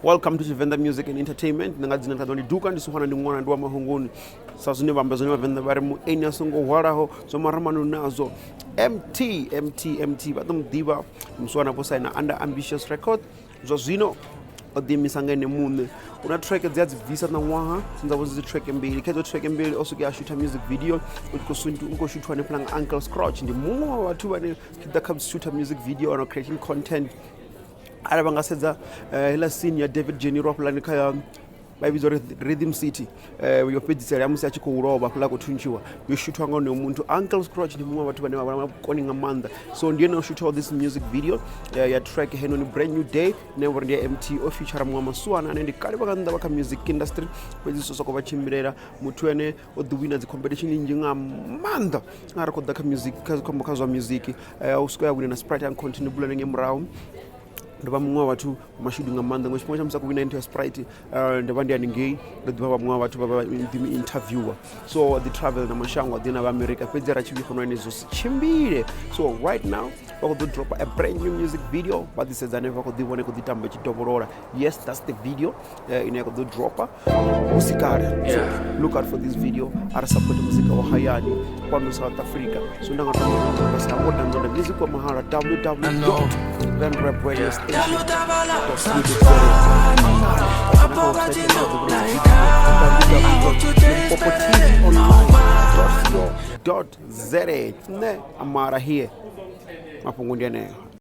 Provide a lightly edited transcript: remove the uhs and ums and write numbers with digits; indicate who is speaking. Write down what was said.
Speaker 1: Welcome to Venda Music and Entertainment. Nangadzina tadoni duka ndisuhana ndi mwana ndwa mahunguni. Sazune bambazoni venda bari mu enya songo waraho so maramanu nazo. Emtee batum diva mswana posa ina under ambitious record. Zo zino odimisanga ne munne. Una track dzadzi visa na waha sinza wozi track mbili. Kezo track mbili also ke shoot a music video ukusuntu ukoshutwa ne plan Uncle Scratch ndi mumwe watu bane kidaka shoot a music video or creating content. Araba ngasedza hela scene ya David Jenny Roplan kaya bayibizo Rhythm City yo pedzisela yamusi achiko uroba kula kuthunchiwa yo shootwa ngone umuntu Uncle Scratch ndi mumwe watu bane bakoni ngamanda so ndiye no shoot all this music video ya track heno ni brand new day never ndiye Emtee o feature mwa masuana ane ndikali bakanda baka music industry kweziso soko bachimbirera mutu ene o the winners competition njinga manda ngara kodaka music kazo music usko ya wina Sprite and continue bulane ngemrawo ndaba mumwe watu mashudu ngamanda ngochipoma chamsa kuwina into Sprite ndaba ndi aningei ndaba mumwe watu baba interviewer so the travel na mashangwa dina ba America pedzera chibiko nwane zo chimbire so right now we go drop a brand new music video but this is never could one could tamba chitoborora yes that's the video in a go dropper usikare so look out for this video ara support music wa hayani kwa South Africa so ndanga tamba support and the music kwa mahara www.vendrap.radio .za ne amara here mapungundi ane